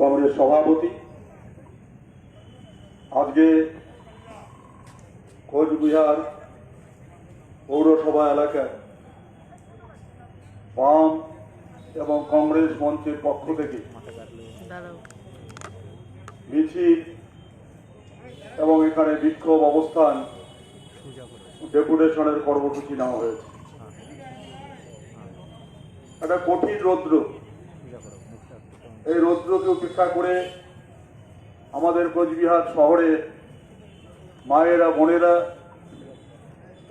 কংগ্রেস সভাপতি। আজকে কোচবিহার পৌরসভা এলাকায় বাম এবং কংগ্রেস মঞ্চের পক্ষ থেকে মিছিল এবং এখানে বিক্ষোভ অবস্থান ডেপুটেশনের কর্মসূচি নেওয়া হয়েছে। একটা কঠিন রৌদ্র, এই রৌদ্রকে উপেক্ষা করে আমাদের কোচবিহার শহরে মায়েরা, বোনেরা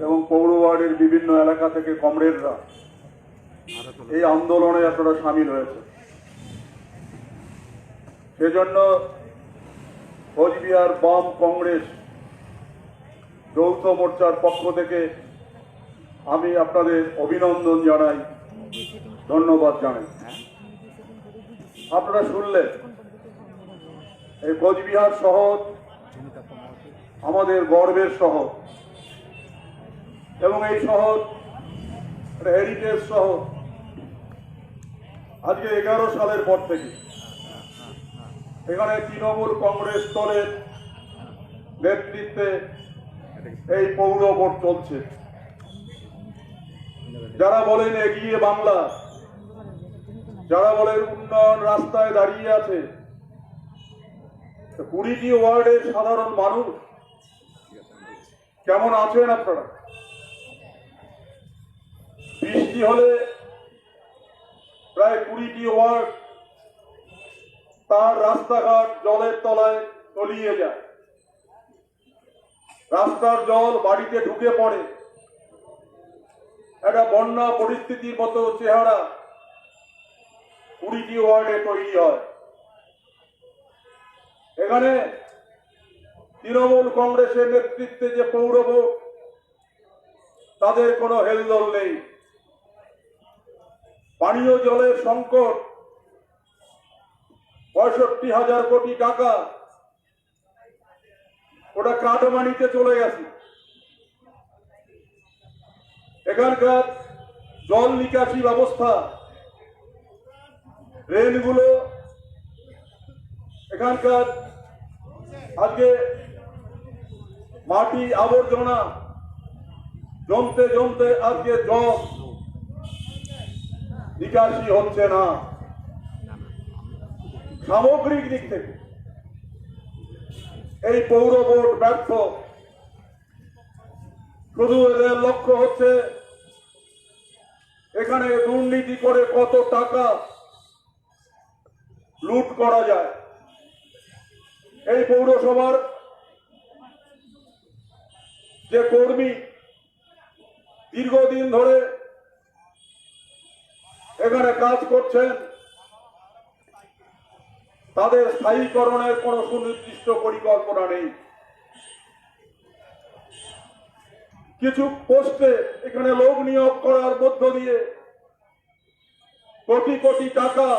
এবং পৌর ওয়ার্ডের বিভিন্ন এলাকা থেকে কমরেডরা এই আন্দোলনে আপনারা সামিল হয়েছে। সেজন্য কোচবিহার বাম কংগ্রেস যৌথ মোর্চার পক্ষ থেকে আমি আপনাদের অভিনন্দন জানাই, ধন্যবাদ জানাই। আপনারা শুনলেন এই কোচবিহার শহর আমাদের গর্বের শহর এবং এই শহর হেরিটেজ শহর। আজকে 11 সালের পর থেকে এখানে তৃণমূল কংগ্রেস দলের নেতৃত্বে এই পৌর ভোট চলছে। যারা বলেন এগিয়ে বাংলা, যারা বলেন উন্নয়ন রাস্তায় দাঁড়িয়ে আছে, 20টি ওয়ার্ডের সাধারণ মানুষ কেমন আছেন আপনারা? বৃষ্টি হলে প্রায় 20টি ওয়ার্ড তার রাস্তাঘাট জলের তলায় তলিয়ে যায়, রাস্তার জল বাড়িতে ঢুকে পড়ে, একটা বন্যা পরিস্থিতির মতো চেহারা 20টি ওয়ার্ডে তৈরি হয়। এখানে তৃণমূল কংগ্রেসের নেতৃত্বে যে পৌর ভোট, তাদের কোনো হেলদোল নেই। পানীয় জলের সংকট, 65,000 কোটি টাকা ওটা কাটমানিতে চলে গেছে। এখানকার জল নিকাশি ব্যবস্থা, ড্রেনগুলো, এখানকার আজকে মাটি আবর্জনা জমতে জমতে আজকে জল নিকাশি হচ্ছে না। সামগ্রিক দিক থেকে এই পৌর বোর্ড ব্যর্থ। শুধু এদের লক্ষ্য হচ্ছে এখানে দুর্নীতি করে কত টাকা লুট করা যায়। এই পৌরসভার যে কর্মী দীর্ঘদিন ধরে এখানে কাজ করছেন, তাদের স্থায়ীকরণের কোনো সুনির্দিষ্ট পরিকল্পনা নেই। কিছু পোস্টে এখানে লোক নিয়োগ করার মধ্য দিয়ে কোটি কোটি টাকা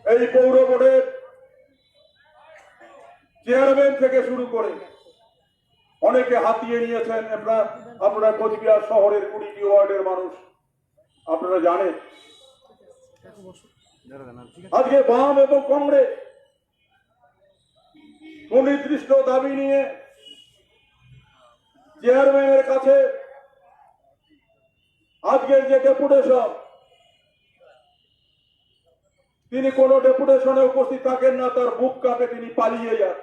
এই পৌর বোর্ডের চেয়ারম্যান থেকে শুরু করে অনেকে হাতিয়ে নিয়েছেন। আপনারা কোচবিহার শহরের 20টি ওয়ার্ডের মানুষ আপনারা জানেন। আজকে বাম এবং কংগ্রেস সুনির্দিষ্ট দাবি নিয়ে চেয়ারম্যানের কাছে আজকের যে ডেপুটেশন, তিনি কোন ডেপুটেশনে উপস্থিত থাকেন না, তার বুক কাঁপে, তিনি পালিয়ে যান।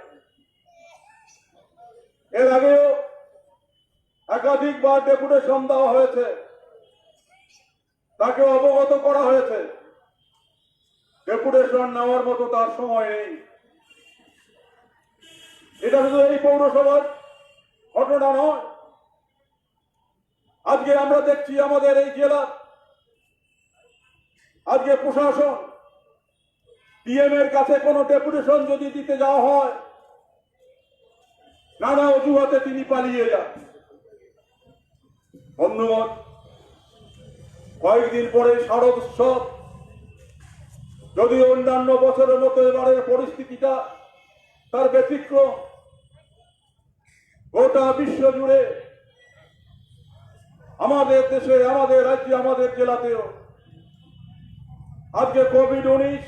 এর আগেও একাধিকবার ডেপুটেশন দেওয়া হয়েছে, তাকে অবগত করা হয়েছে, ডেপুটেশন নেওয়ার মতো তার সময় নেই। এটা শুধু এই পৌরসভার ঘটনা নয়। আজকে আমরা দেখছি আমাদের এই জেলা, আজকে প্রশাসন ডিএম এর কাছে কোনো ডেপুটেশন যদি দিতে যাওয়া হয়, নানা অজুহাতে তিনি পালিয়ে যান। বন্ধুগণ, কয়েকদিন পরে শারদ উৎসব, যদিও অন্যান্য বছরের মতো এবারের পরিস্থিতিটা তার ব্যতিক্রম। গোটা বিশ্ব জুড়ে, আমাদের দেশে, আমাদের রাজ্যে, আমাদের জেলাতেও আজকে কোভিড-19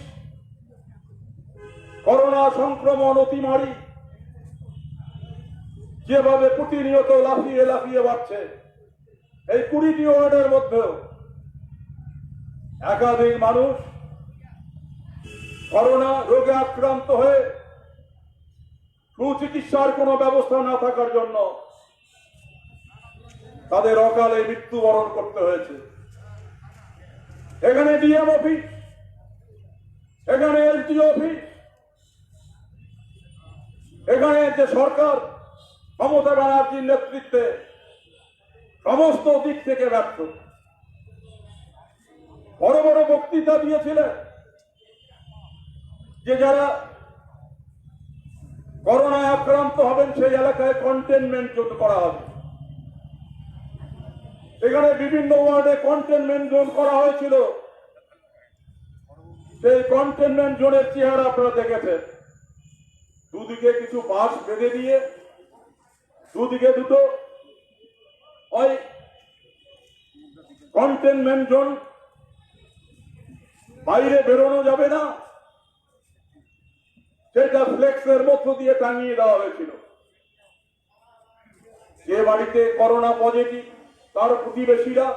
করোনা সংক্রমণ অতিমারী যেভাবে প্রতিনিয়ত লাফিয়ে লাফিয়ে বাড়ছে, এই 20টি ওয়ার্ডের মধ্যেও একাধিক মানুষ করোনা রোগে আক্রান্ত হয়ে সুচিকিৎসার কোনো ব্যবস্থা না থাকার জন্য তাদের অকালে মৃত্যুবরণ করতে হয়েছে। এখানে ডিএম অফিস, এখানে এসডিও অফিস, এখানে যে সরকার মমতা ব্যানার্জির নেতৃত্বে সমস্ত দিক থেকে ব্যর্থ। বড় বড় বক্তৃতা দিয়েছিলেন যে যারা করোনায় আক্রান্ত হবেন সেই এলাকায় কন্টেনমেন্ট জোন করা হবে। এখানে বিভিন্ন ওয়ার্ডে কন্টেনমেন্ট জোন করা হয়েছিল। সেই কন্টেনমেন্ট জোনের চেহারা আপনারা দেখেছেন, দুদিকে কিছু বাঁশ বেঁধে দিয়ে দুদিকে দুটো ওই কন্টেনমেন্ট জোন, বাইরে বেরোনো যাবে না, সেটা ফ্লেক্সের মধ্য দিয়ে টাঙিয়ে দেওয়া হয়েছিল। যে বাড়িতে করোনা পজিটিভ তার প্রতিবেশীরা,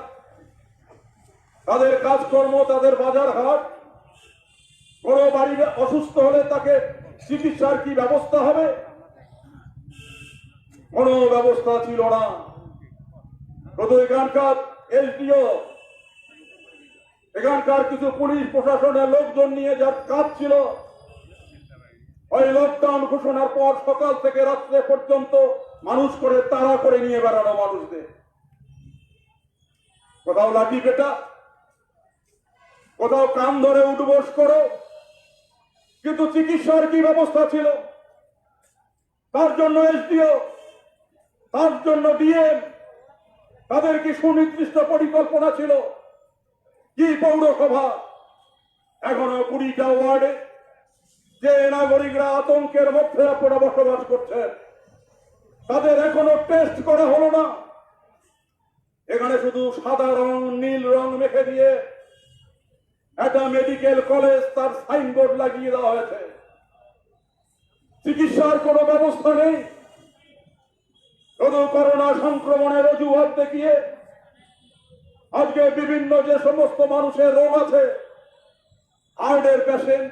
তাদের কাজকর্ম, তাদের বাজার হাট, কোন বাড়ি অসুস্থ হলে তাকে চিকিৎসার কি ব্যবস্থা হবে, কোন ব্যবস্থা ছিল না। শুধু এখানকার এসডিও, এখানকার কিছু পুলিশ প্রশাসনের লোকজন নিয়ে যার কাজ ছিল, ওই লকডাউন ঘোষণার পর সকাল থেকে রাত্রে পর্যন্ত মানুষ করে তাড়া করে নিয়ে বেড়ানো মানুষদের, কোথাও লাঠি পেটা, কোথাও কান ধরে উঠবোস করো, কিন্তু চিকিৎসার কি ব্যবস্থা ছিল? তার জন্য এসডিও, তার জন্য ডিএম, তাদের কি সুনির্দিষ্ট পরিকল্পনা ছিল? কি পৌরসভা এখনো 20টা ওয়ার্ডে যে নাগরিকরা আতঙ্কের মধ্যে আপনারা বসবাস করছেন, তাদের এখনো টেস্ট করা হলো না। এখানে শুধু সাদা রং নীল রং মেখে দিয়ে একটা মেডিকেল কলেজ তার সাইনবোর্ড লাগিয়ে দেওয়া হয়েছে, চিকিৎসার কোনো ব্যবস্থা নেই। শুধু করোনা সংক্রমণের অজুহাত দেখিয়ে আজকে বিভিন্ন যে সমস্ত মানুষের রোগ আছে, হার্টের পেশেন্ট,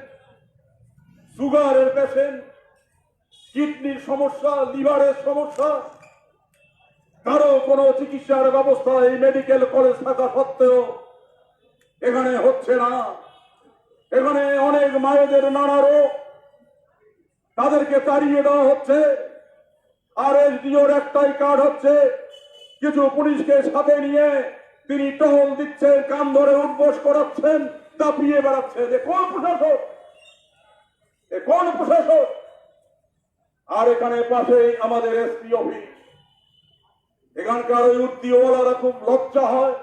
সুগারের পেশেন্ট, কিডনির সমস্যা, লিভারের সমস্যা, কারো কোনো চিকিৎসার ব্যবস্থা এই মেডিকেল কলেজ থাকা সত্ত্বেও এখানে হচ্ছে না। এখানে অনেক মায়েদের নানা রোগ, তাদেরকে তাড়িয়ে দেওয়া হচ্ছে। আর এসডিওর একটাই কার্ড হচ্ছে কিছু পুলিশকে সাথে নিয়ে তিনি টহল দিচ্ছেন, কান ধরে উঠবোস করাচ্ছেন, দাপিয়ে বেড়াচ্ছেন। এ কোন প্রশাসক? এ কোন প্রশাসক? আর এখানে পাশেই আমাদের এসপি অফিস। এখানকার ওই উদ্দিওয়ালারা খুব লজ্জা হয়।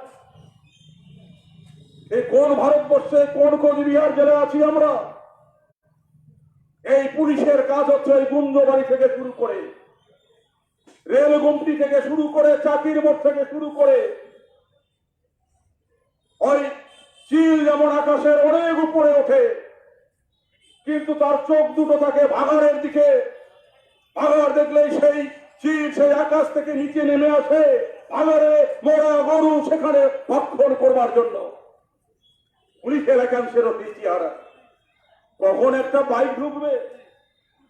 এই কোন ভারতবর্ষে, কোন কোচবিহার জেলায় আছি আমরা? এই পুলিশের কাজ হচ্ছে ওই গুঞ্জবাড়ি থেকে শুরু করে, রেল গুমটি থেকে শুরু করে, চাকির মোড় থেকে শুরু করে, ওই চিল যেমন আকাশের অনেক উপরে ওঠে, কিন্তু তার চোখ দুটো থাকে ভাগাড়ের দিকে। ভাগাড় দেখলেই সেই চিল সেই আকাশ থেকে নিচে নেমে আসে ভাগাড়ে মোড়া গরু সেখানে ভক্ষণ করবার জন্য। পুলিশের একাংশের চেহারা। কখন একটা বাইক ঢুকবে,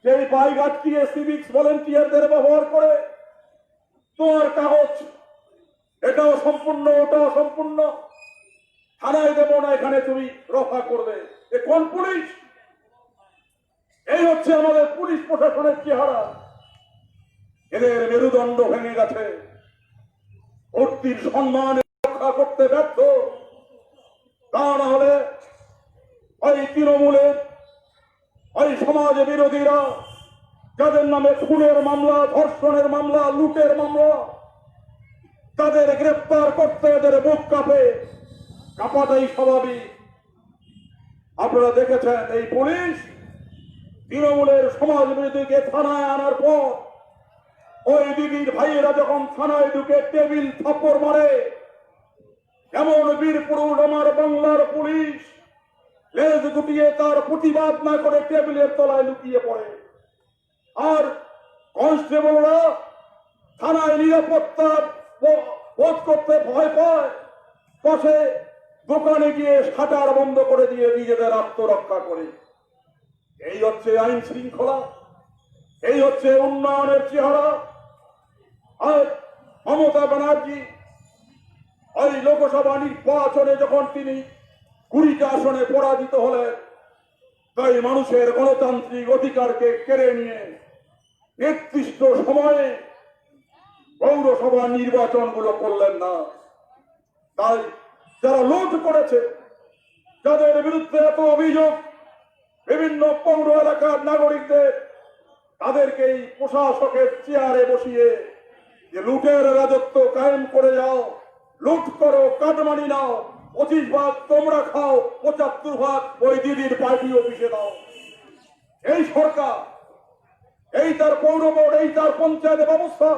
সেই বাইক আটকিয়ে সিভিক্স ভলেন্টিয়ারদের ব্যবহার করে তোমার কাগজ এটাও সম্পূর্ণ, ওটাও সম্পূর্ণ, থানায় দেবো না, এখানে তুমি রফা করবে। এ কোন পুলিশ? এই হচ্ছে আমাদের পুলিশ প্রশাসনের চেহারা। এদের মেরুদণ্ড ভেঙে গেছে, ভর্তির সম্মান রক্ষা করতে ব্যর্থ। তা না হলে ওই তৃণমূলের ওই সমাজ বিরোধীরা যাদের নামে খুনের মামলা, ধর্ষণের মামলা, লুটের মামলা, তাদের গ্রেপ্তার করতে এদের বুক কাঁপে। কাঁপাটাই স্বাভাবিক। আপনারা দেখেছেন এই পুলিশ তৃণমূলের সমাজ বিরোধীকে থানায় আনার পর ওই দিদির ভাইয়েরা যখন থানায় ঢুকে টেবিল থাপ্পড় মারে, এমন বীর পুরুষ আমার বাংলার পুলিশ লেজ গুটিয়ে তার প্রতিবাদ না করে টেবিলের তলায় লুকিয়ে পড়ে। আর কনস্টেবলরা থানায় নিরাপত্তা বোধ করতে ভয় পায়, পাশে দোকানে গিয়ে শাটার বন্ধ করে দিয়ে নিজেদের আত্মরক্ষা করে। এই হচ্ছে আইন শৃঙ্খলা, এই হচ্ছে উন্নয়নের চেহারা। আর মমতা ব্যানার্জি ওই লোকসভা নির্বাচনে যখন তিনি 20টা আসনে পরাজিত হলেন, তাই মানুষের গণতান্ত্রিক অধিকারকে কেড়ে নিয়ে নির্দিষ্ট সময়ে পৌরসভা নির্বাচনগুলো করলেন না। তাই যারা লুট করেছে, যাদের বিরুদ্ধে এত অভিযোগ বিভিন্ন পৌর এলাকার নাগরিকদের, তাদেরকেই প্রশাসকের চেয়ারে বসিয়ে যে লুটের রাজত্ব কায়েম করে যাও, লুট করো, কাটমানি নাও, 25 ভাগ তোমরা খাও, 75 ভাগ ওই দিদির পার্টি অফিসে দাও। এই সরকার, এই তার পৌর বোর্ড, এই তার পঞ্চায়েত ব্যবস্থা,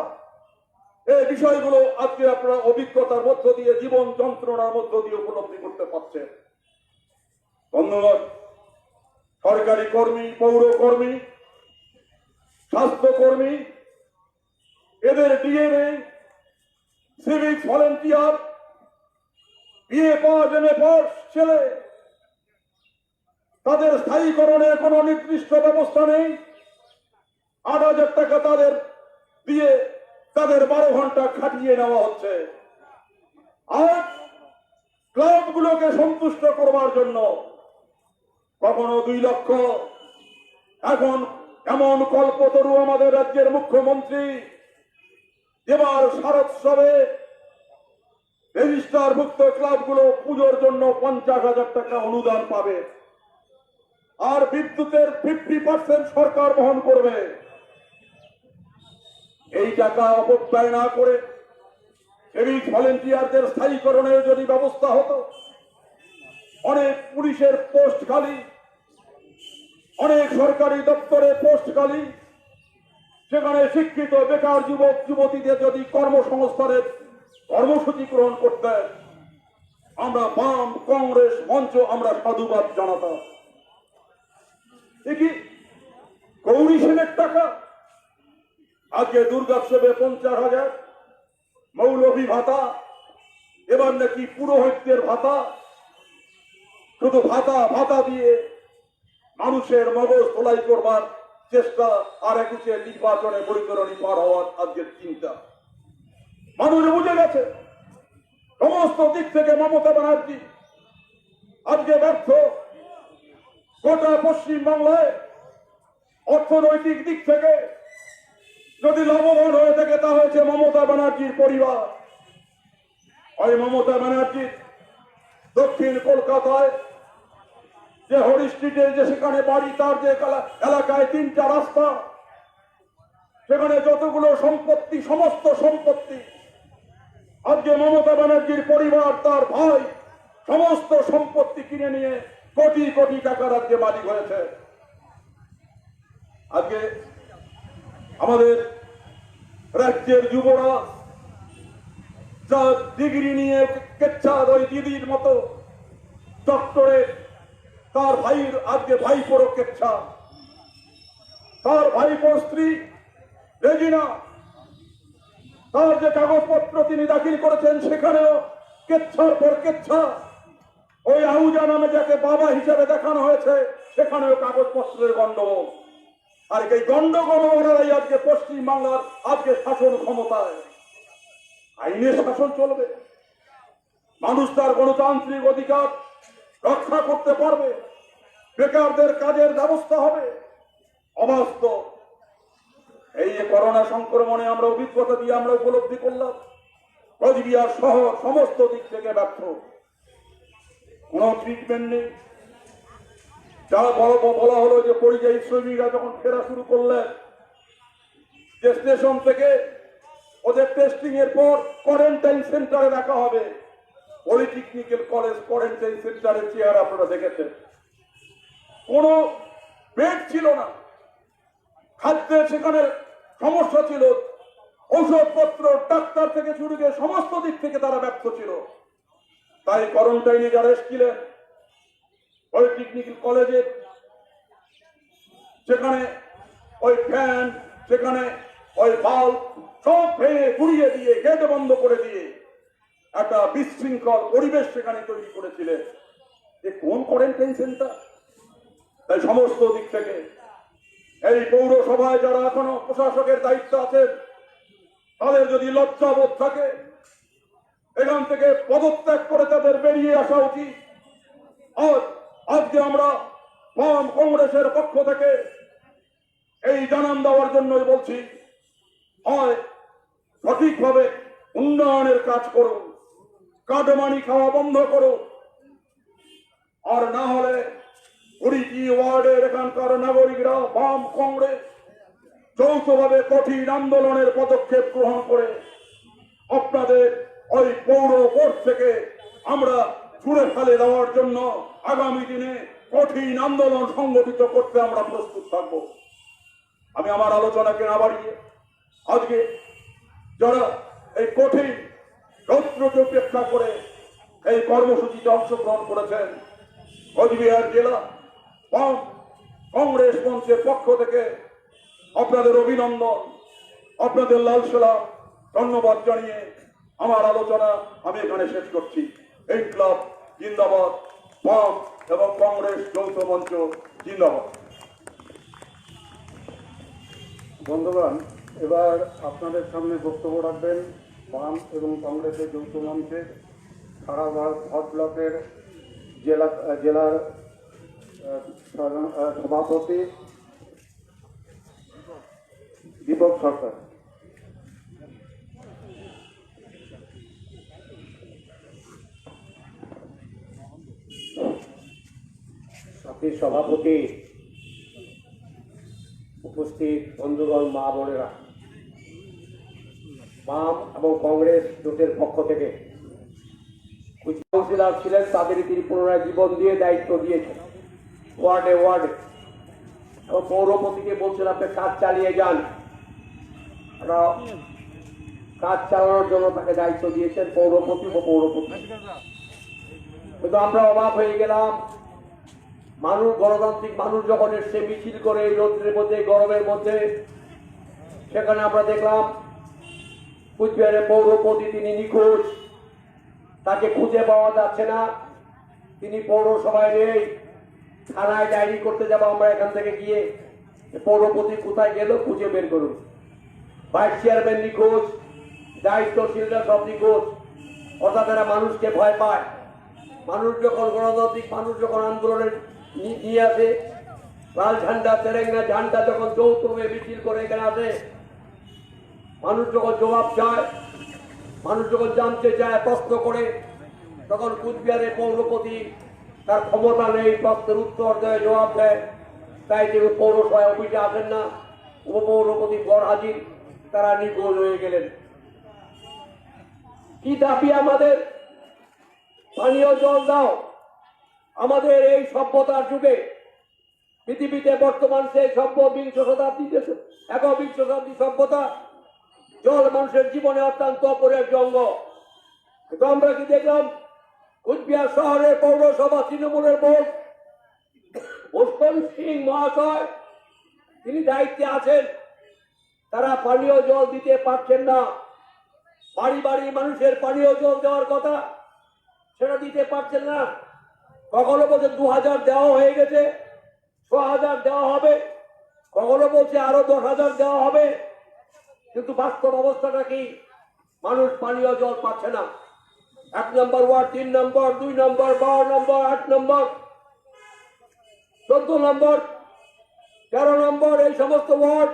এই বিষয়গুলো আজকে আপনারা অভিজ্ঞতার মধ্য দিয়ে, জীবন যন্ত্রণার মধ্য দিয়ে উপলব্ধি করতে পারছেন। ধন্যবাদ। সরকারি কর্মী, পৌর কর্মী, স্বাস্থ্যকর্মী, এদের DNA, civic volunteer, BA pass, MA pass ছেলে, তাদের স্থায়ীকরণের কোন নির্দিষ্ট ব্যবস্থা নেই। 8,000 টাকা তাদের দিয়ে তাদের 12 ঘন্টা খাটিয়ে নেওয়া হচ্ছে। আর ক্লাবগুলোকে সন্তুষ্ট করবার জন্য কখনো 2 লক্ষ, এখন এমন কল্পতরু আমাদের রাজ্যের মুখ্যমন্ত্রী, এবার শারদোৎসবে রেজিস্টারভুক্ত ক্লাবগুলো পুজোর জন্য 50,000 টাকা অনুদান পাবে। আর বিদ্যুতের 50% সরকার বহন করবে। এই টাকা অপব্যয় না করে সিভিক ভলেন্টিয়ারদের স্থায়ীকরণের যদি ব্যবস্থা হতো, অনেক পুলিশের পোস্ট খালি, অনেক সরকারি দপ্তরে পোস্ট খালি, সেখানে শিক্ষিত বেকার যুবক যুবতীদের যদি কর্মসংস্থানের কর্মসূচি গ্রহণ করতে, আমরা বাম কংগ্রেস মঞ্চ আমরা সাধুবাদ জানাতাম। কি গৌরী সেনের টাকা আজকে দুর্গোৎসবে 50,000, মৌলভী ভাতা, এবার নাকি পুরোহিতদের ভাতা, শুধু ভাতা ভাতা দিয়ে মানুষের মগজ ধোলাই করবার চেষ্টা, আর 21 নির্বাচনে বৈতরণী পার হওয়ার আজকের চিন্তা। মানুষ বুঝে গেছে সমস্ত দিক থেকে মমতা ব্যানার্জি আজকে ব্যর্থ। গোটা পশ্চিম বাংলায় অর্থনৈতিক দিক থেকে যদি লাভবান হয়ে থাকে, তা হয়েছে মমতা ব্যানার্জির পরিবার। ওই মমতা ব্যানার্জির দক্ষিণ কলকাতায় যে হরি স্ট্রিটে যে সেখানে বাড়ি, তার যে এলাকায় 3টা রাস্তা, সেখানে যতগুলো সম্পত্তি, সমস্ত সম্পত্তি আজকে মমতা ব্যানার্জির পরিবার, তার ভাই সমস্ত সম্পত্তি কিনে নিয়ে কোটি কোটি টাকার আজকে মালিক হয়েছে। আজকে আমাদের রাজ্যের যুবরা যা ডিগ্রি নিয়ে কেচ্ছাদ ওই দিদির মতো ডক্টরেট, তার ভাইয়ের আজকে ভাইপোর কেচ্ছা, তার ভাইপোর স্ত্রী রেজিনা, তার যে কাগজপত্র তিনি দাখিল করেছেন সেখানেও কেচ্ছার পর কেচ্ছা। ওই আহুজা নামে যাকে বাবা হিসেবে দেখানো হয়েছে, সেখানেও কাগজপত্রের গন্ডগোল। আর এই গন্ডগোল ওনারাই আজকে পশ্চিম বাংলার আজকে শাসন ক্ষমতায়। আইনের শাসন চলবে, মানুষ তার গণতান্ত্রিক অধিকার রক্ষা করতে পারবে, বেকারদের কাজের ব্যবস্থা হবে। অবাস্তব। এই যে করোনা সংক্রমণে আমরা অভিজ্ঞতা দিয়ে আমরা উপলব্ধি করলাম, কোচবিহার শহর সমস্ত দিক থেকে ব্যর্থ, কোন ট্রিটমেন্ট নেই। যা বলা হলো যে পরিযায়ী শ্রমিকরা যখন ফেরা শুরু করলেন, যে স্টেশন থেকে ওদের টেস্টিং এর পর কোয়ারেন্টাইন সেন্টারে রাখা হবে, পলিটেকনিক্যাল কলেজ কোয়ারেন্টাইন সেন্টারের চেয়ার আপনারা দেখেছেন, কোন বেড ছিল না, খাদ্যের সেখানে সমস্যা ছিল, ঔষধপত্র, ডাক্তার থেকে শুরু করে সমস্ত দিক থেকে তারা ব্যর্থ ছিল। তাই কোয়ারেন্টাইনে যারা এসেছিলেন পলিটেকনিক্যাল কলেজে, সেখানে ওই ফ্যান, সেখানে ওই বাল্ব সব ভেঙে গুড়িয়ে দিয়ে, গেট বন্ধ করে দিয়ে একটা বিশৃঙ্খল পরিবেশ সেখানে তৈরি করেছিলেন। এ কোন করেন টেনশনটা? তাই সমস্ত দিক থেকে এই পৌরসভায় যারা এখনো প্রশাসকের দায়িত্ব আছেন, তাদের যদি লজ্জাবোধ থাকে, এখান থেকে পদত্যাগ করে তাদের বেরিয়ে আসা উচিত। আজকে আমরা বাম কংগ্রেসের পক্ষ থেকে এই জানান দেওয়ার জন্যই বলছি, হয় সঠিকভাবে উন্নয়নের কাজ করুন, কাটমানি খাওয়া বন্ধ করুন, আর না হলে 20টি ওয়ার্ডের এখানকার নাগরিকরা বাম কংগ্রেস যৌথভাবে কঠিন আন্দোলনের পদক্ষেপ গ্রহণ করে আপনাদের ওই পৌর কোর্ট থেকে আমরা ছুড়ে ফেলে দেওয়ার জন্য আগামী দিনে কঠিন আন্দোলন সংগঠিত করতে আমরা প্রস্তুত থাকব। আমি আমার আলোচনাকে না বাড়িয়ে আজকে যারা এই কঠিন রৌদ্রকে উপেক্ষা করে এই কর্মসূচিতে অংশগ্রহণ করেছেন, কোচবিহার জেলা বাম কংগ্রেস মঞ্চের পক্ষ থেকে আপনাদের অভিনন্দন, আপনাদের লাল সালাম, ধন্যবাদ জানিয়ে আমার আলোচনা আমি এখানে শেষ করছি। ইনকলাব জিন্দাবাদ, বাম এবং কংগ্রেস যৌথ মঞ্চ জিন্দাবাদ। বন্ধুগণ, এবার আপনাদের সামনে বক্তব্য রাখবেন বাম এবং কংগ্রেসের যৌথ মঞ্চের সারা ভারত ব্লকের জেলার সভাপতি দীপক সরকার। সাথীর সভাপতি, উপস্থিত বন্ধুগণ, মা বোনেরা, বাম এবং কংগ্রেস জোটের পক্ষ থেকে কাউন্সিলর ছিলেন, তাদের তিনি পুনরায় জীবন দিয়ে দায়িত্ব দিয়েছেন ওয়ার্ডে ওয়ার্ডে, এবং পৌরপতিকে বলছেন আপনি কাজ চালিয়ে যান। কাজ চালানোর জন্য তাকে দায়িত্ব দিয়েছেন পৌরপতি উপপৌরপতি। কিন্তু আমরা অবাক হয়ে গেলাম, মানুষ, গণতান্ত্রিক মানুষ যখন এসে মিছিল করে এই রোদ্রের মধ্যে, গরমের মধ্যে, সেখানে আমরা দেখলাম কুচবিহারের পৌরপতি তিনি নিখোঁজ, তাকে খুঁজে পাওয়া যাচ্ছে না, তিনি পৌরসভায় নেই। থানায় ডায়েরি করতে যাবো আমরা এখান থেকে গিয়ে, পৌরপতি কোথায় গেল খুঁজে বের করুন। ভাইস চেয়ারম্যান নিখোঁজ, দায়িত্বশীলরা সব নিখোঁজ। অর্থাৎ তারা মানুষকে ভয় পায়। মানুষ যখন, গণতান্ত্রিক মানুষ যখন আন্দোলনের নিয়ে আসে, লাল ঝান্ডা, তেরেঙ্গা ঝান্ডা যখন যৌথভাবে মিছিল করে এখানে আসে, মানুষ যখন জবাব চায়, মানুষ যখন জানতে চায়, প্রশ্ন করে, তখন কুচবিহারের পৌরপতি তার ক্ষমতা নেই প্রশ্নের উত্তর দেয়, জবাব দেয়। তাই তিনি পৌরসভায় অফিসে আসেন না, উপপৌরপতি বর হাজির, তারা নিখোঁজ হয়ে গেলেন। কি দাবি আমাদের? পানীয় জল দাও। আমাদের এই সভ্যতার যুগে, পৃথিবীতে বর্তমান সেই সভ্য বিংশ শতাব্দীতে, একবিংশ শতাব্দী সভ্যতা, জল মানুষের জীবনে অত্যন্ত অপরিহার্য অঙ্গ। কিন্তু আমরা কি দেখলাম, কুচবিহার শহরের পৌরসভা তৃণমূলের বোর্ড ভূষণ সিং মহাশয়, তিনি দায়িত্বে আছেন, তারা পানীয় জল দিতে পারছেন না। বাড়ি বাড়ি মানুষের পানীয় জল দেওয়ার কথা, সেটা দিতে পারছেন না। কখনো বলছে 2000 দেওয়া হয়ে গেছে, 6000 দেওয়া হবে, কখনো বলছে আরো 10,000 দেওয়া হবে। কিন্তু বাস্তব অবস্থাটা কি? মানুষ পানীয় জল পাচ্ছে না। 1 নম্বর ওয়ার্ড, 3 নম্বর, 2 নম্বর, 12 নম্বর, 8 নম্বর, 14 নম্বর, 13 নম্বর, এই সমস্ত ওয়ার্ড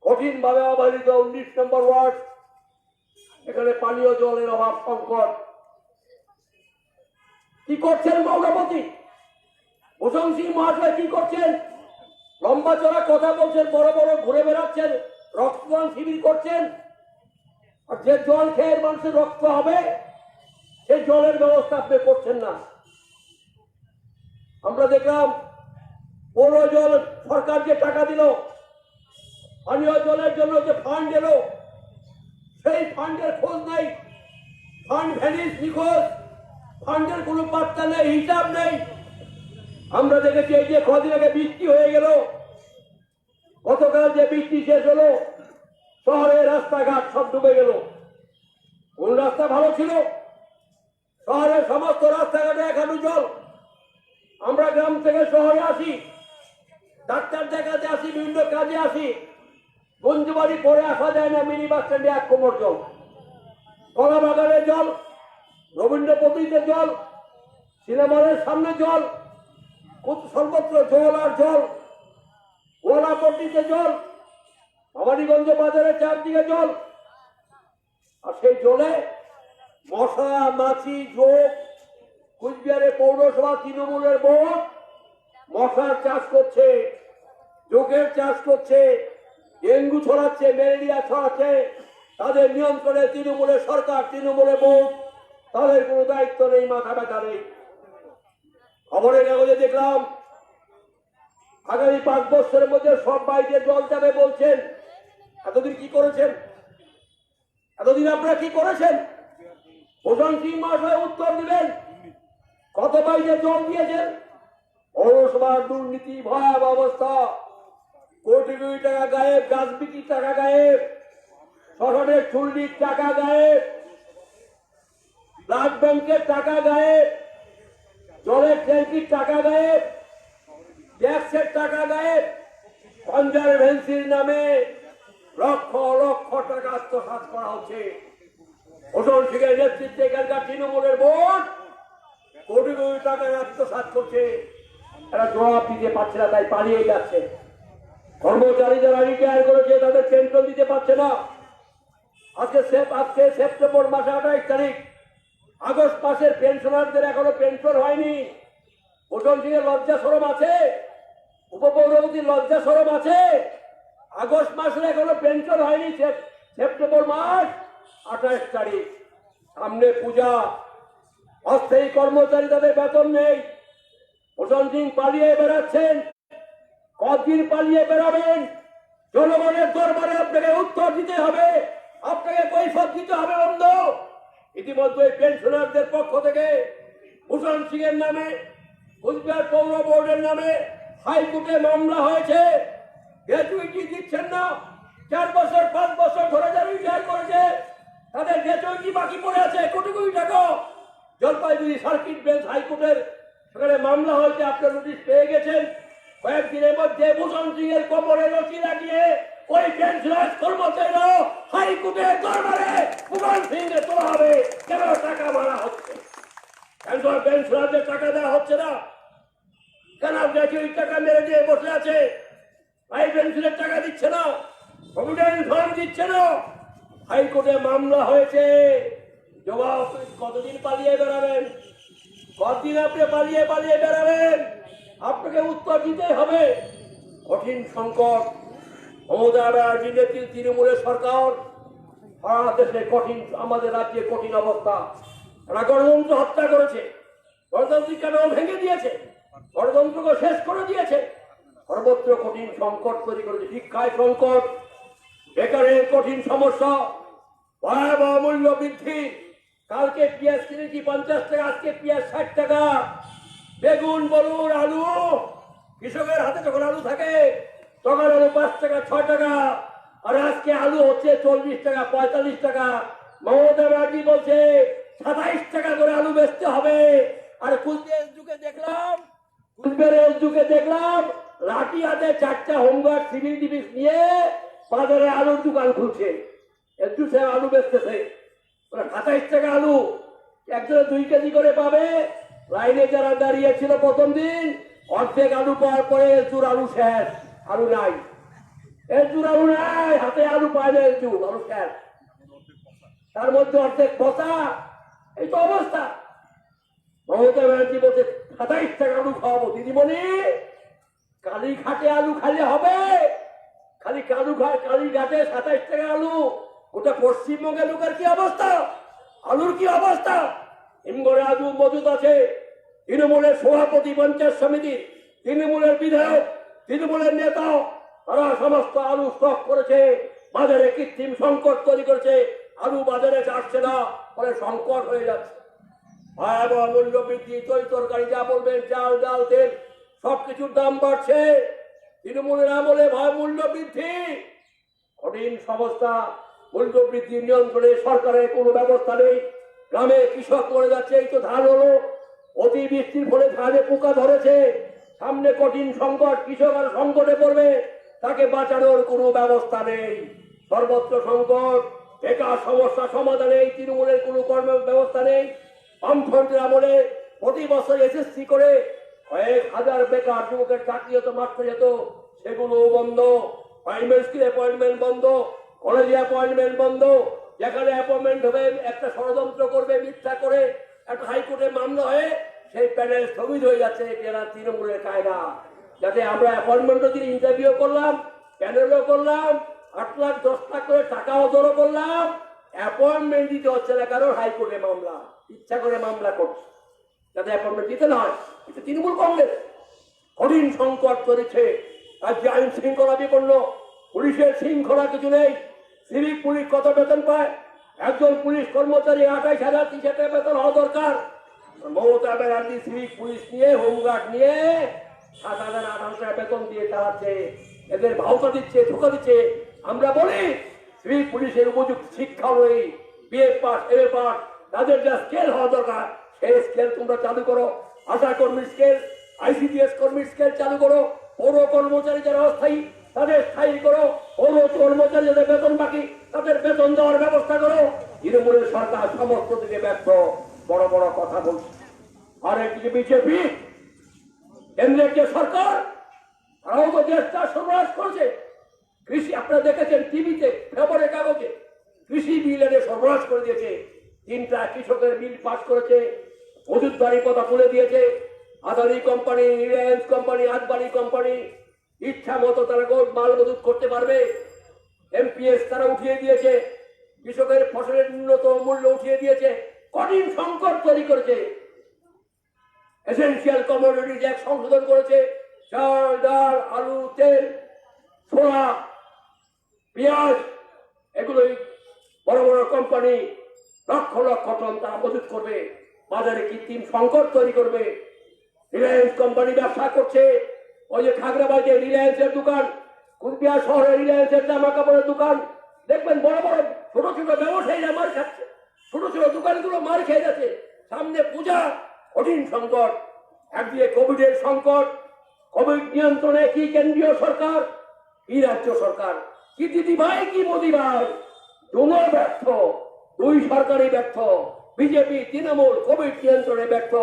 কঠিন ভাবে অবহেলিত। 19 নম্বর ওয়ার্ড, এখানে পানীয় জলের অভাব, সংকট। কি করছেন পৌরপতি ভূষণ সিং মহাশয়? কি করছেন? লম্বা চড়া কথা বলছেন, বড় বড় ঘুরে বেড়াচ্ছেন, রক্তদান শিবির করছেন। আর যে জল খেয়ে মানুষের রক্ত হবে, সেই জলের ব্যবস্থা আপনি করছেন না। আমরা দেখলাম পৌর জল সরকার যে টাকা দিল, পানীয় জলের জন্য যে ফান্ড এলো, সেই ফান্ডের খোঁজ নেই। ফান্ড ভ্যানিশ, নিখোঁজ। ফান্ডের কোনো পাত্তা নেই, হিসাব নেই। আমরা দেখেছি এই যে কদিন আগে বৃষ্টি হয়ে গেল, গতকাল যে বৃষ্টি শেষ হলো, শহরের রাস্তাঘাট সব ডুবে গেল। কোন রাস্তা ভালো ছিল? শহরের সমস্ত রাস্তাঘাটে এক হাঁটু জল। আমরা গ্রাম থেকে শহরে আসি, ডাক্তার দেখাতে আসি, বিভিন্ন কাজে আসি, গঞ্জুবাড়ি পরে আসা যায় না, মিনি বাস স্ট্যান্ডে এক কোমর জল। কলা বাগানের জল, রবীন্দ্র পতিতে জল, সিনেমা হলের সামনে জল, সর্বত্র জল আর জল। ওয়ালাপট্টিতে জল, ভবানীগঞ্জ বাজারের চারদিকে জল। আর সেই জলে মশা মাছি যোগ, কুচবিহারের পৌরসভা তৃণমূলের ভোট মশার চাষ করছে, যোগের চাষ করছে, ডেঙ্গু ছড়াচ্ছে, ম্যালেরিয়া ছড়াচ্ছে। তাদের নিয়ন্ত্রণে তৃণমূলের সরকার, তৃণমূলের ভোট, তাদের কোনো দায়িত্ব নেই, মাথা ব্যথা নেই। খবরের কাগজে দেখলাম আগামী 5 বছরের মধ্যে সব বাড়িতে জল যাবে বলছেন। এতদিন কি করেছেন? এতদিন আপনারা কি করেছেন? ভূষণ সিং মহাশয় উত্তর দিবেন। কত বাড়িতে জল দিয়েছেন? পৌরসভার দুর্নীতি, ভয়াবহ অবস্থা, কোটি কোটি টাকা গায়েব, গাছ বিক্রির টাকা গায়েব, শহরের চুল্লির টাকা গায়েব, ব্লাড ব্যাংকের টাকা গায়েব, জলের ট্যাঙ্কির টাকা গায়েব, ট্যাক্সের টাকা গায়েব, কনজারভেন্সির নামে লক্ষ লক্ষ টাকা আত্মসাৎ করা হচ্ছে। ভূষণ সিংয়ের নেতৃত্বে এখানকার তৃণমূলের ভোট কোটি কোটি টাকা আত্মসাৎ করছে। এরা জবাব দিতে পারছে না, তাই পালিয়ে যাচ্ছে। কর্মচারী যারা রিটায়ার করেছে তাদের পেনশন দিতে পারছে না। আজকে সেপ্টেম্বর মাসে 28 তারিখ, আগস্ট মাসের পেনশনারদের এখনো পেনশন হয়নি। ভূষণ সিংয়ের লজ্জা শরম আছে? উপপৌরপতির লজ্জা শরম আছে? আগস্ট মাসের এখনো পেনশন হয়নি, সেপ্টেম্বর মাস 28 তারিখ, সামনে পূজা। অস্থায়ী কর্মচারী তাদের বেতন নেই। ভূষণ সিং পালিয়ে বেড়াচ্ছেন। কতদিন পালিয়ে বেড়াবেন? জনগণের দরবারে আপনাকে উত্তর দিতে হবে, আপনাকে কৈফিয়ত দিতে হবে বন্ধু। ইতিমধ্যে পেনশনারদের পক্ষ থেকে ভূষণ সিং এর নামে, কুচবিহার পৌর বোর্ডের নামে হাইকোর্টে মামলা হয়েছে। গ্র্যাচুইটি দিচ্ছেন না। 4 বছর 5 বছর ধরে যারা রিটায়ার করেছে তাদের গ্র্যাচুইটি বাকি পড়ে আছে কোটি কোটি টাকা। জলপাইগুড়ি সার্কিট বেঞ্চ হাইকোর্টের সেখানে মামলা হয়েছে, আপনার নোটিশ পেয়ে গেছেন। কয়েকদিনের মধ্যে ভূষণ সিং এর কোমরে রশি লাগিয়ে ওই পেনশনার কর্মচারীরা হাইকোর্টের দরবারে ভূষণ সিং এর তোলা হবে। কেন টাকা মারা হচ্ছে? পেনশনারদের টাকা দেওয়া হচ্ছে না কেন? গ্র্যাচুইটি টাকা মেরে দিয়ে বসে আছে। ভাই পেনশনের টাকা দিচ্ছে না, প্রভিডেন্ট ফান্ড দিচ্ছে না। হাইকোর্টে মামলা হয়েছে। জবাব কতদিন পালিয়ে বেড়াবেন? কতদিন আপনি পালিয়ে পালিয়ে বেড়াবেন? আপনাকে উত্তর দিতে হবে। কঠিন সংকট, মমতা ব্যানার্জি নেতৃত্বে তৃণমূলের সরকার, সারা দেশে কঠিন, আমাদের রাজ্যে কঠিন অবস্থা। এরা গণতন্ত্র হত্যা করেছে, গণতান্ত্রিক কাঠামো ভেঙে দিয়েছে, গণতন্ত্রকে শেষ করে দিয়েছে। সর্বত্র কঠিন সংকট তৈরি করেছে। শিক্ষায় সংকট, বেকারের কঠিন সমস্যা, ভয়াবহ মূল্য বৃদ্ধি। কালকে পেঁয়াজ কিনেছি 50 টাকা, আজকে পেঁয়াজ 60 টাকা। বেগুন বলুন, আলু, কৃষকের হাতে যখন আলু থাকে তখন আলু 5 টাকা 6 টাকা, আর আজকে আলু হচ্ছে 40 টাকা 45 টাকা। মমতা ব্যানার্জি বলছে 27 টাকা করে আলু বেচতে হবে। আর কুচবিহারের দেখলাম লাঠি হাতে 4টা হোমগার্ড সিভিল ডিফেন্স নিয়ে বাজারে আলুর দোকান খুলছে। একটু সে আলু বেচতেছে 27 টাকা আলু, একজনে 2 কেজি করে পাবে। লাইনে যারা দাঁড়িয়ে ছিল প্রথম দিন, অর্ধেক আলু পাওয়ার পরে এলচুর আলু শেষ, আলু নাই। এলচুর আলু নাই, হাতে আলু পায় না, এলচুর আলু শেষ, তার মধ্যে অর্ধেক পচা। এই তো অবস্থা। মমতা ব্যানার্জি বলছে 27 টাকা আলু খাওয়াবো। দিদিমণি, কালীঘাটে আলু খালি হবে? খালি কালীঘাটে 27 টাকা আলু? ওটা পশ্চিমবঙ্গের লোকের কি অবস্থা? আলুর কি অবস্থা? হিমঘরে আলু মজুদ আছে। তৃণমূলের সভাপতি, পঞ্চায়েত সমিতির, তৃণমূলের বিধায়ক, তৃণমূলের নেতা, তারা সমস্ত আলু স্টক করেছে। বাজারে কৃত্রিম সংকট তৈরি করেছে। আলু বাজারে আসছে না, ফলে সংকট হয়ে যাচ্ছে। ভয়াবহ মূল্য বৃদ্ধি, তরি তরকারি যা বলবেন, চাল ডাল তেল সবকিছুর দাম বাড়ছে, তৃণমূলের আমলে মূল্য বৃদ্ধি, কঠিন সমস্যা, মূল্য বৃদ্ধি নিয়ন্ত্রণে সরকারের কোনো ব্যবস্থা নেই। গ্রামে কৃষক মরে যাচ্ছে, এই তো ধান হলো, অতিবৃষ্টির ফলে ধানে পোকা ধরেছে, সামনে কঠিন সংকট, কৃষক আর সংকটে পড়বে, তাকে বাঁচানোর কোনো ব্যবস্থা নেই। সর্বত্র সংকট, বেকার সমস্যা সমাধানে এই তৃণমূলের কোনো কর্ম ব্যবস্থা নেই। বামফ্রন্টের আমলে প্রতি বছর এসএসসি করে কয়েক হাজার বেকার যুবকের চাকরি হতো, মারতে যেত, সেগুলো বন্ধ। প্রাইমারি স্কুল অ্যাপয়েন্টমেন্ট বন্ধ, কলেজে অ্যাপয়েন্টমেন্ট বন্ধ। যেখানে অ্যাপয়েন্টমেন্ট হবে একটা ষড়যন্ত্র করবে, মিথ্যা করে একটা হাইকোর্টে মামলা হয়ে সেই প্যানেল স্থগিত হয়ে যাচ্ছে, এরা তৃণমূলের কায়দা। যাতে আমরা অ্যাপয়েন্টমেন্টও দিন, ইন্টারভিউ করলাম, প্যানেলও করলাম, 8 লাখ 10 লাখ করে টাকাও জড়ো করলাম, অ্যাপয়েন্টমেন্ট দিতে হচ্ছে না, কারণ হাইকোর্টে মামলা, ইচ্ছা করে মামলা করছে যাতে অ্যাপয়েন্টমেন্ট দিতে না হয়। এটা তৃণমূল কংগ্রেস। কঠিন সংকট চলেছে, রাজ্যে আইন শৃঙ্খলা বিপন্ন, পুলিশের শৃঙ্খলা কিছু নেই। সিভিক পুলিশ কত বেতন পায়? একজন পুলিশ কর্মচারী 28,000 30 টাকা বেতন হওয়া দরকার। মমতা ব্যানার্জি সিভিক পুলিশ নিয়ে, হোমগার্ড নিয়ে 7,000 8,000 টাকা বেতন দিয়ে চালাচ্ছে, এদের ভাওতা দিচ্ছে, ধোকা দিচ্ছে। আমরা বলি সিভিক পুলিশের উপযুক্ত শিক্ষা নেই, বিএ পাস, এমএ পাস, তাদের যা স্কেল হওয়া দরকার সেই স্কেল তোমরা চালু করো। আশা কর্মীর স্কেল, আইসিডিএস কর্মীর স্কেল চালু করো। পৌর কর্মচারী যারা অস্থায়ী তাদের স্থায়ী করো। পৌর কর্মচারী যাদের বেতন বাকি তাদের বেতন দেওয়ার ব্যবস্থা করো। তৃণমূলের সরকার সমস্ত দিকে ব্যর্থ, বড় বড় কথা বলছে। আর একদিকে বিজেপি, কেন্দ্রের যে সরকার, তারাও তো দেশটা সর্বনাশ করছে। কৃষি আপনারা দেখেছেন টিভিতে, খবরের কাগজে, কৃষি বিল এনে সর্বনাশ করে দিয়েছে। 3টা কৃষকের বিল পাস করেছে, মজুদদারি কথা তুলে দিয়েছে। Adani company, Reliance company, Advani company ইচ্ছা মতো তারা মাল মজুদ করতে পারবে। এমপিএস তারা উঠিয়ে দিয়েছে, কৃষকের ফসলের ন্যূনতম মূল্য উঠিয়ে দিয়েছে, কঠিন সংকট তৈরি করেছে। এসেনশিয়াল কমোডিটি ট্যাক্স সংশোধন করেছে, চাল, ডাল, আলু, তেল, ছোলা, পেঁয়াজ, এগুলোই বড় বড় কোম্পানি লক্ষ লক্ষ টন তারা মজুত করবে, বাজারে কৃত্রিম সংকট তৈরি করবে। রিলায়েন্স কোম্পানি ব্যবসা করছে, ওই যে খাগড়াবাড়িতে রিলায়েন্সের দোকান, কুচবিহার শহরে রিলায়েন্সের জামা কাপড়ের দোকান, দেখবেন বড় বড় ছোট ছোট ব্যবসায়ীরা মার খাচ্ছে, ছোট ছোট দোকানগুলো মার খেয়ে যাচ্ছে। সামনে পূজা, কঠিন সংকট, একদিকে কোভিডের সংকট, কোভিড নিয়ন্ত্রণে কি কেন্দ্রীয় সরকার, কি রাজ্য সরকার, কি দিদি ভাই, কি মোদি ভাই, দুনো ব্যর্থ, দুই সরকারই ব্যর্থ। বিজেপি, তৃণমূল কোভিড নিয়ন্ত্রণে ব্যর্থ,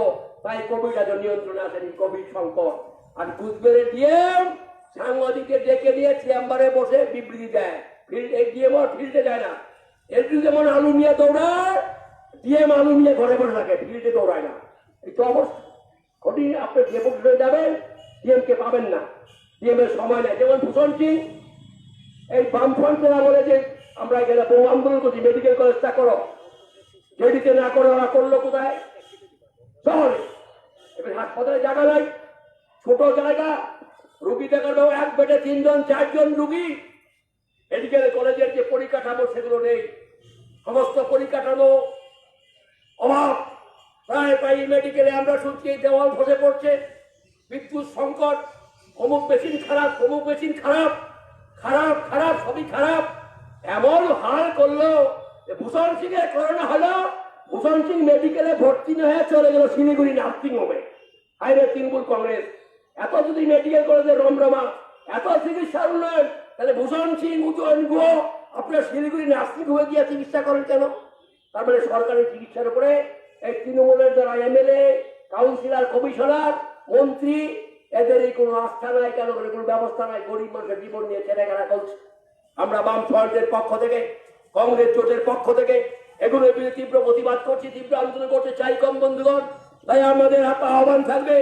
তাই কোভিড আজ নিয়ন্ত্রণে আসেনি, কোভিড সংকট। আর কুচবিহারের ডিএম সাংবাদিকদের ডেকে নিয়ে চেম্বারে বসে বিবৃতি দেয়, ডিএম আর ফিল্ডে যায় না। একটু যেমন আলু নিয়ে দৌড়ায়, ডিএম আলু নিয়ে ঘরে বসে থাকে, ফিল্ডে দৌড়ায় না। এই তো অবস্থা কঠিন। আপনি যে পক্ষে যাবেন ডিএম কে পাবেন না, ডিএম এর সময় নেই। যেমন ভূষণ সিং এই বামফ্রন্টের আমলে যে আমরা এখানে বহু আন্দোলন করছি, মেডিকেল কলেজটা করো, যেদিকে না করে ওরা করলো কোথায়? শহরে। এবার হাসপাতালে জায়গা নাই, ছোট জায়গা, রুগী দেখার এক বেডে 3 জন 4 জন রুগী। মেডিকেল কলেজের যে পরিকাঠামো সেগুলো নেই, সমস্ত পরিকাঠামো অভাব। প্রায় প্রায় মেডিকেলে আমরা শুনছি দেওয়াল ধসে পড়ছে, বিদ্যুৎ সংকট, অমুক মেশিন খারাপ, অমুক মেশিন খারাপ, খারাপ খারাপ সবই খারাপ। এমন হাল করলো যে ভূষণ সিং এর করোনা হলো, ভূষণ সিং মেডিকেলে ভর্তি না হয়ে চলে গেল শিলিগুড়ি নার্সিং হোমে। হাইরে তৃণমূল কংগ্রেস, এত যদি মেডিকেল কলেজের রমরমা, এত চিকিৎসার উন্নয়ন, তাহলে ভূষণ সিং, উজ্জ্বল গুহ আপনার শিলিগুড়ি নার্সিং হোমে গিয়ে চিকিৎসা করেন কেন? তার মানে সরকারি চিকিৎসার উপরে এই তৃণমূলের যারা এমএলএ, কাউন্সিলর, কমিশনার, মন্ত্রী, এদেরই কোনো আস্থা নাই, কেন করে কোনো ব্যবস্থা নাই। গরিব মানুষের জীবন নিয়ে ছেড়ে গেলা চলছে। আমরা বাম ফ্রন্টের পক্ষ থেকে, কংগ্রেস জোটের পক্ষ থেকে এগুলোর বিরুদ্ধে তীব্র প্রতিবাদ করছি, তীব্র আন্দোলন করতে চাই কম বন্ধুগণ। তাই আমাদের হাতে আহ্বান থাকবে,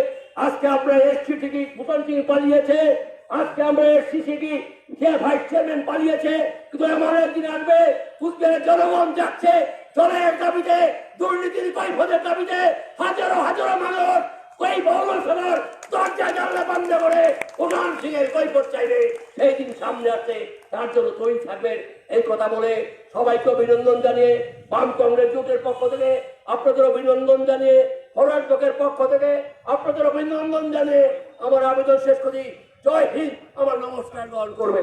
আজকে আমরা এসছি ঠিকই, ভূষণ সিং পালিয়েছে, আজকে আমরা এসছি ঠিকই, যে ভাইস চেয়ারম্যান পালিয়েছে, কিন্তু আমার একদিন আসবে কুচবিহারের জনগণ যাচ্ছে জনের দাবিতে, দুর্নীতির কৈফিয়তের দাবিতে হাজারো হাজারো মানুষ এই বহুসভার দরজা জানলা বন্ধ করে ভূষণ সিং এর কৈফিয়ত চাইবে। সেই দিন সামনে আসছে, তার জন্য তৈরি থাকবেন। এই কথা বলে সবাইকে অভিনন্দন জানিয়ে, বাম কংগ্রেস জোটের পক্ষ থেকে আপনাদের অভিনন্দন জানিয়ে, ফরওয়ার্ড ব্লকের পক্ষ থেকে আপনাদের অভিনন্দন জানিয়ে আমার আবেদন শেষ করি। জয় হিন্দ, আমার নমস্কার গ্রহণ করবে।